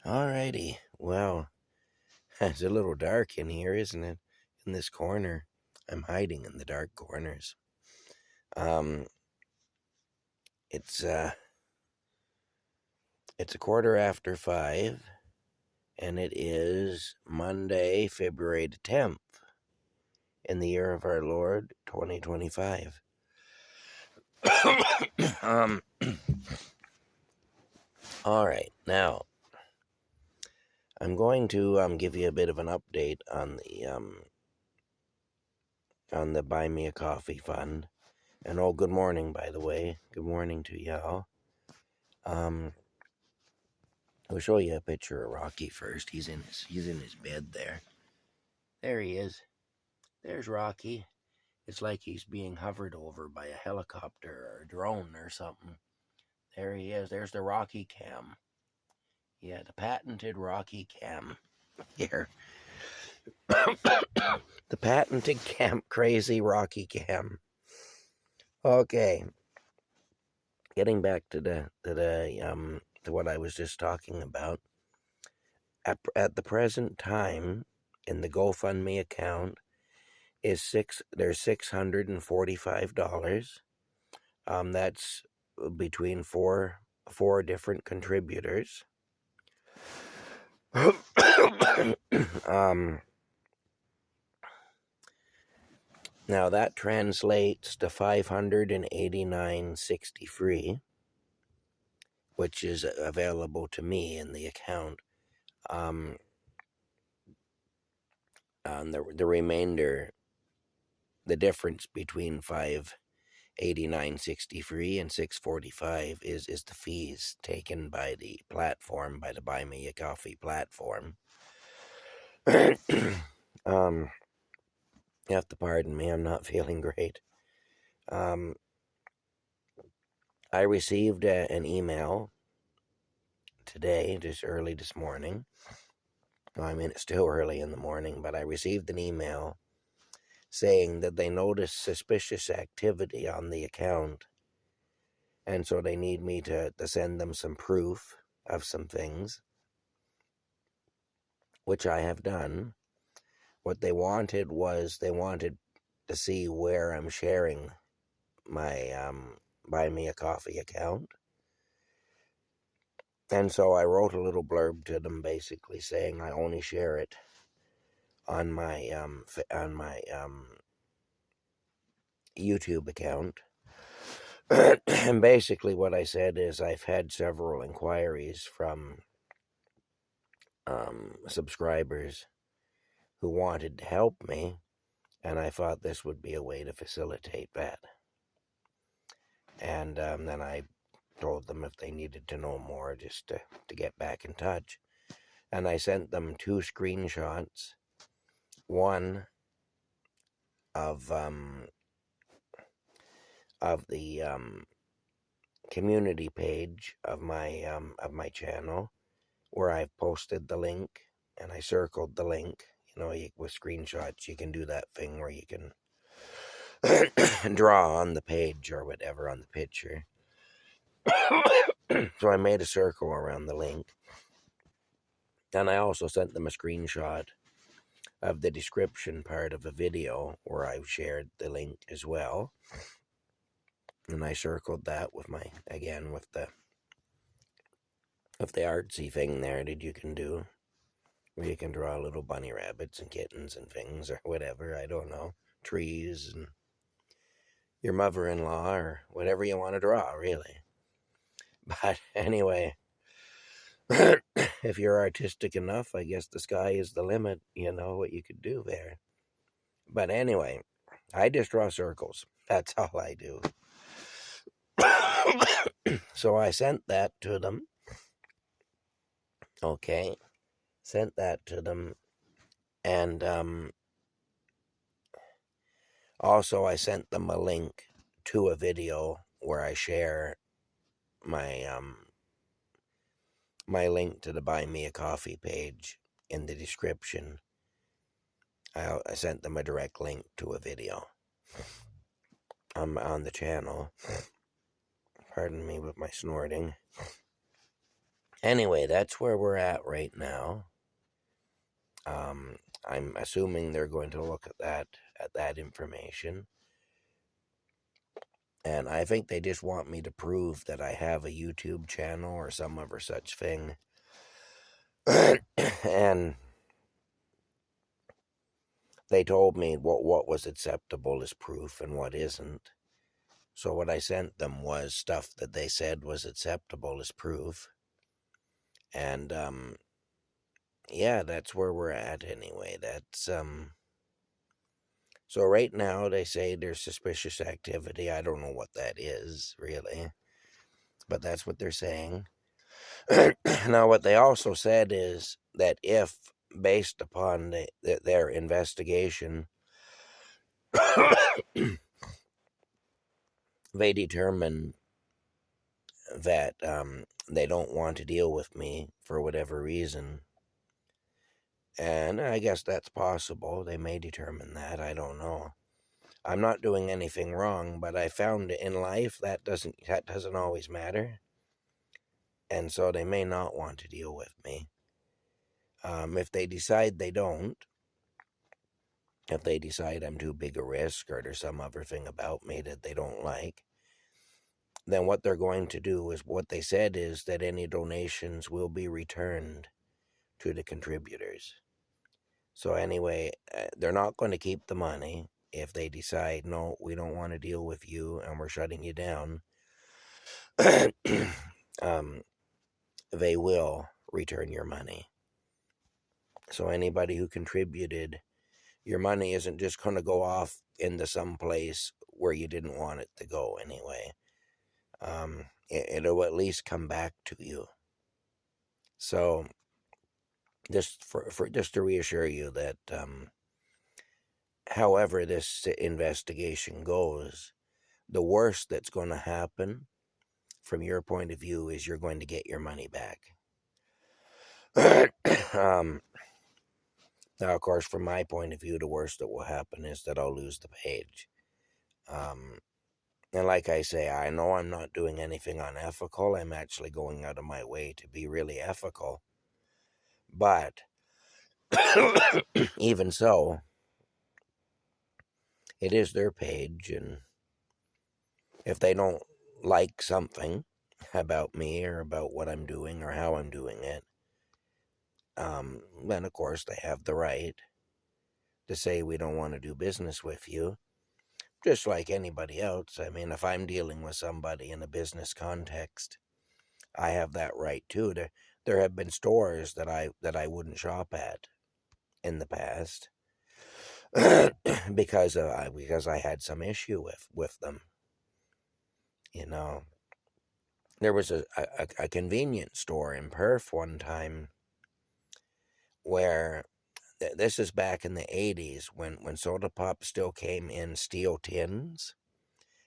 Alrighty. Well, it's a little dark in here, isn't it? In this corner. I'm hiding in the dark corners. Um, it's it's a 5:15, and it is Monday, February the 10th, in the year of our Lord, 2025. All right, now I'm going to give you a bit of an update on the Buy Me a Coffee Fund. And good morning, by the way. Good morning to y'all. I'll show you a picture of Rocky first. He's in his bed there. There he is. There's Rocky. It's like he's being hovered over by a helicopter or a drone or something. There he is. There's the Rocky cam. Yeah, the patented Rocky cam. Here. The patented camp crazy Rocky cam. Okay. Getting back to what I was just talking about. At the present time, in the GoFundMe account, there's $645. That's between four different contributors. Now that translates to $589.63, which is available to me in the account. The remainder, the difference between $589.63 and $645 is the fees taken by the platform, by the Buy Me a Coffee platform. You have to pardon me, I'm not feeling great. I received an email today, just early this morning. I mean, it's still early in the morning, but I received an email saying that they noticed suspicious activity on the account, and so they need me to send them some proof of some things, which I have done. What they wanted to see where I'm sharing my Buy Me a Coffee account. And so I wrote a little blurb to them, basically saying I only share it on my YouTube account. And basically what I said is I've had several inquiries from subscribers who wanted to help me, and I thought this would be a way to facilitate that. And then I told them if they needed to know more, just to get back in touch. And I sent them 2 screenshots, one of the community page of my channel, where I've posted the link, and I circled the link. With screenshots, you can do that thing where you can draw on the page or whatever on the picture. So I made a circle around the link. And I also sent them a screenshot of the description part of a video where I've shared the link as well. And I circled that with the artsy thing there that you can do, where you can draw little bunny rabbits and kittens and things or whatever, I don't know, trees and your mother-in-law or whatever you want to draw, really. But anyway, if you're artistic enough, I guess the sky is the limit, what you could do there. But anyway, I just draw circles. That's all I do. So I sent that to them. Okay. Sent that to them. And also I sent them a link to a video where I share my my link to the Buy Me a Coffee page in the description. I sent them a direct link to a video on the channel. Pardon me with my snorting. Anyway, that's where we're at right now. I'm assuming they're going to look at that information. And I think they just want me to prove that I have a YouTube channel or some other such thing. And they told me what was acceptable as proof and what isn't. So what I sent them was stuff that they said was acceptable as proof. And yeah, that's where we're at anyway. That's so right now they say there's suspicious activity. I don't know what that is really, but that's what they're saying. Now, what they also said is that if, based upon their investigation, they determine that they don't want to deal with me for whatever reason, and I guess that's possible. They may determine that. I don't know. I'm not doing anything wrong, but I found in life that doesn't always matter, and so they may not want to deal with me. If they decide they don't, if they decide I'm too big a risk or there's some other thing about me that they don't like, then what they're going to do is what they said is that any donations will be returned to the contributors. So anyway, they're not going to keep the money if they decide, no, we don't want to deal with you and we're shutting you down. They will return your money. So anybody who contributed, your money isn't just going to go off into some place where you didn't want it to go anyway. It'll at least come back to you. So just just to reassure you that however this investigation goes, the worst that's going to happen from your point of view is you're going to get your money back. Now, of course, from my point of view, the worst that will happen is that I'll lose the page. And like I say, I know I'm not doing anything unethical. I'm actually going out of my way to be really ethical. But even so, it is their page, and if they don't like something about me or about what I'm doing or how I'm doing it, then of course they have the right to say we don't want to do business with you, just like anybody else. I mean, if I'm dealing with somebody in a business context, I have that right too. There have been stores that I wouldn't shop at in the past because I had some issue with them. You know, there was a convenience store in Perth one time where this is back in the 80s when soda pop still came in steel tins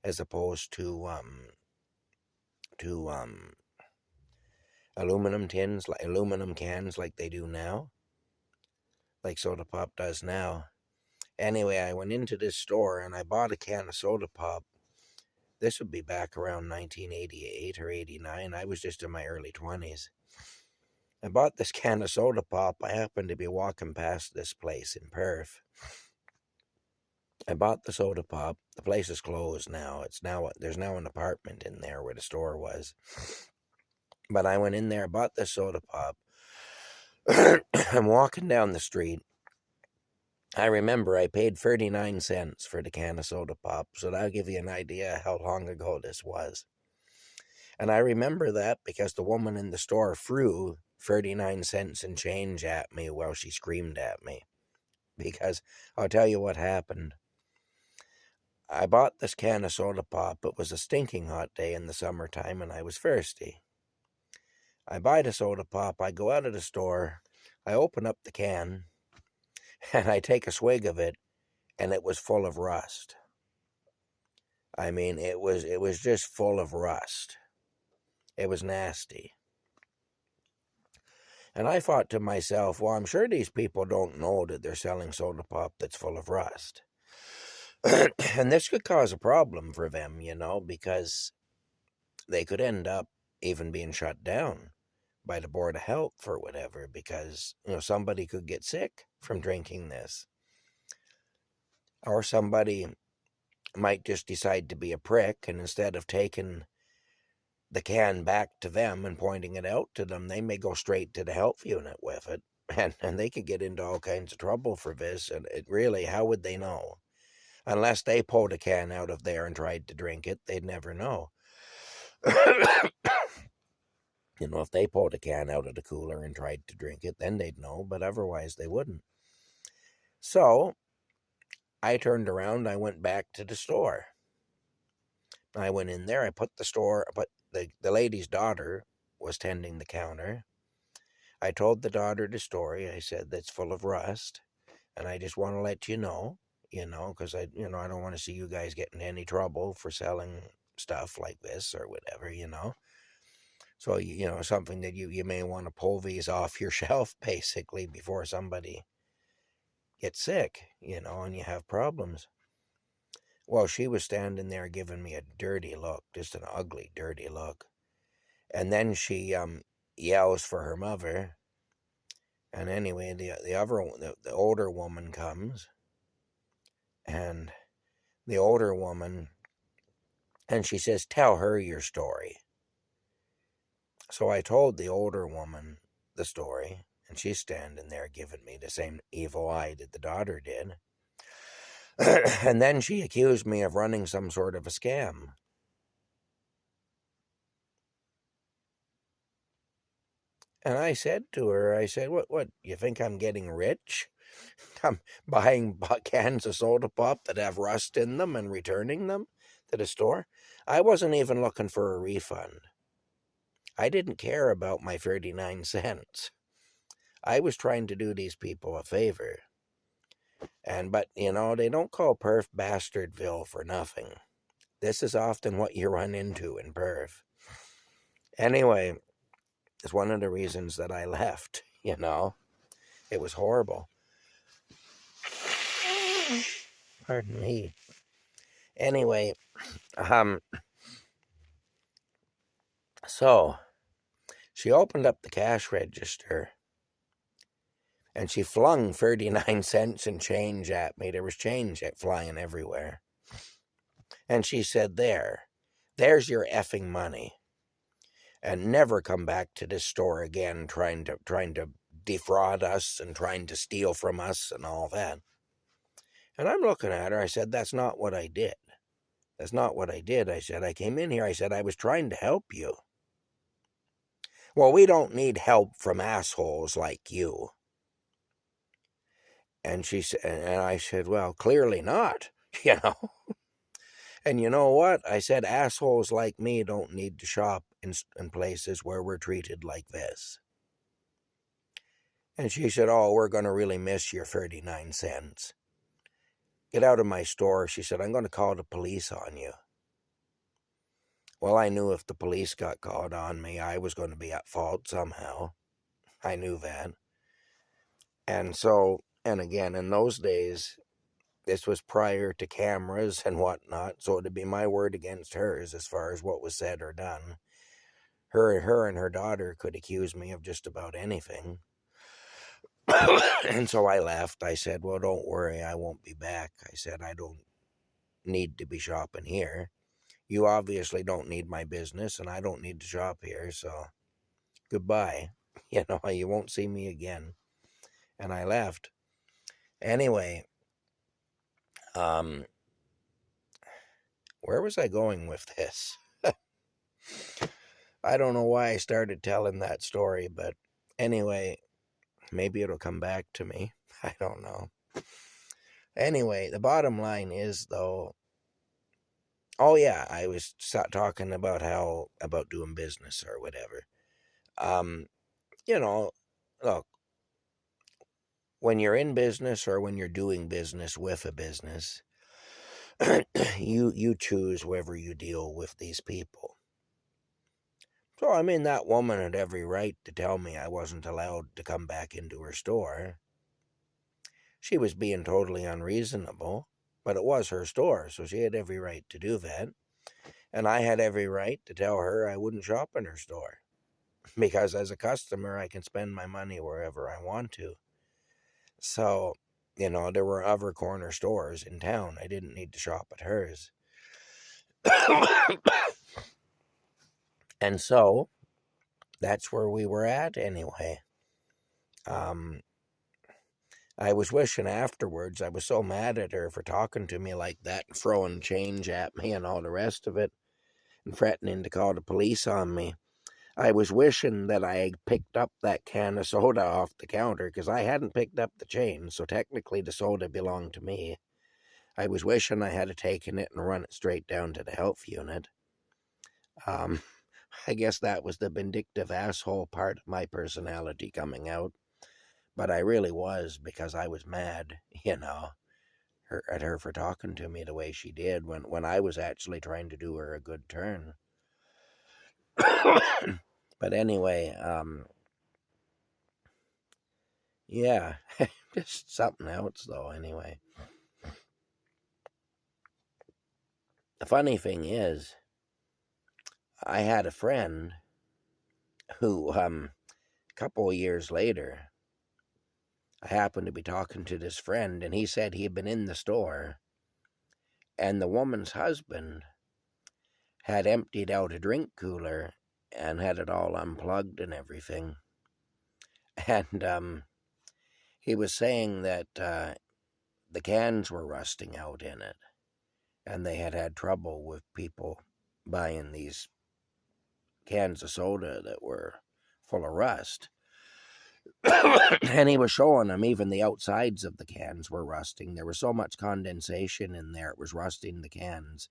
as opposed to aluminum tins, like aluminum cans like they do now, like soda pop does now. Anyway, I went into this store and I bought a can of soda pop. This would be back around 1988 or 89. I was just in my early 20s. I bought this can of soda pop. I happened to be walking past this place in Perth. I bought the soda pop. The place is closed now. There's now an apartment in there where the store was. But I went in there, bought the soda pop. I'm walking down the street. I remember I paid 39 cents for the can of soda pop, so that'll give you an idea how long ago this was. And I remember that because the woman in the store threw 39 cents and change at me while she screamed at me. Because I'll tell you what happened. I bought this can of soda pop. It was a stinking hot day in the summertime and I was thirsty. I buy the soda pop. I go out of the store. I open up the can and I take a swig of it, and it was full of rust. I mean, it was just full of rust. It was nasty. And I thought to myself, well, I'm sure these people don't know that they're selling soda pop that's full of rust. And this could cause a problem for them, because they could end up even being shut down by the Board of Health for whatever, because, somebody could get sick from drinking this. Or somebody might just decide to be a prick, and instead of taking the can back to them and pointing it out to them, they may go straight to the health unit with it, and they could get into all kinds of trouble for this. And it really, how would they know? Unless they pulled a can out of there and tried to drink it, they'd never know. If they pulled a can out of the cooler and tried to drink it, then they'd know, but otherwise they wouldn't. So I turned around, I went back to the store. I went in there, but the lady's daughter was tending the counter. I told the daughter the story. I said, that's full of rust, and I just want to let you know, because I don't want to see you guys get into any trouble for selling stuff like this or whatever, So, something that you may want to pull these off your shelf, basically, before somebody gets sick, and you have problems. Well, she was standing there giving me a dirty look, just an ugly, dirty look. And then she yells for her mother. And anyway, the older woman comes. And the older woman, and she says, tell her your story. So I told the older woman the story, and she's standing there giving me the same evil eye that the daughter did. And then she accused me of running some sort of a scam. And I said to her, what, you think I'm getting rich? I'm buying cans of soda pop that have rust in them and returning them to the store? I wasn't even looking for a refund. I didn't care about my 39 cents. I was trying to do these people a favor. But they don't call Perth Bastardville for nothing. This is often what you run into in Perth. Anyway, it's one of the reasons that I left, It was horrible. Pardon me. Anyway, so she opened up the cash register and she flung 39 cents in change at me. There was change flying everywhere. And she said, there's your effing money. And never come back to this store again trying to defraud us and trying to steal from us and all that. And I'm looking at her. I said, that's not what I did. That's not what I did. I said, I came in here. I said, I was trying to help you. Well, we don't need help from assholes like you. And she said, and I said, well, clearly not, And you know what? I said, assholes like me don't need to shop in places where we're treated like this. And she said, oh, we're going to really miss your 39 cents. Get out of my store. She said, I'm going to call the police on you. Well, I knew if the police got called on me, I was going to be at fault somehow. I knew that. And again, in those days, this was prior to cameras and whatnot, so it'd be my word against hers as far as what was said or done. Her and her daughter could accuse me of just about anything. And so I left. I said, well, don't worry, I won't be back. I said, I don't need to be shopping here. You obviously don't need my business, and I don't need to shop here, so goodbye. You won't see me again. And I left. Anyway, where was I going with this? I don't know why I started telling that story, but anyway, maybe it'll come back to me. I don't know. Anyway, the bottom line is, though, oh yeah, I was talking about about doing business or whatever. Look, when you're in business or when you're doing business with a business, you choose whether you deal with these people. So, I mean, that woman had every right to tell me I wasn't allowed to come back into her store. She was being totally unreasonable, but it was her store, so she had every right to do that. And I had every right to tell her I wouldn't shop in her store. because as a customer, I can spend my money wherever I want to. So, there were other corner stores in town. I didn't need to shop at hers. And so, that's where we were at anyway. I was wishing afterwards, I was so mad at her for talking to me like that and throwing change at me and all the rest of it and threatening to call the police on me. I was wishing that I had picked up that can of soda off the counter because I hadn't picked up the change, so technically the soda belonged to me. I was wishing I had taken it and run it straight down to the health unit. I guess that was the vindictive asshole part of my personality coming out. But I really was, because I was mad, at her for talking to me the way she did when I was actually trying to do her a good turn. But anyway, yeah, just something else though, anyway. The funny thing is, I had a friend who, a couple of years later, I happened to be talking to this friend, and he said he had been in the store, and the woman's husband had emptied out a drink cooler and had it all unplugged and everything. And he was saying that the cans were rusting out in it, and they had trouble with people buying these cans of soda that were full of rust. And he was showing them even the outsides of the cans were rusting. There was so much condensation in there, it was rusting the cans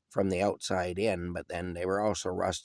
from the outside in, but then they were also rusting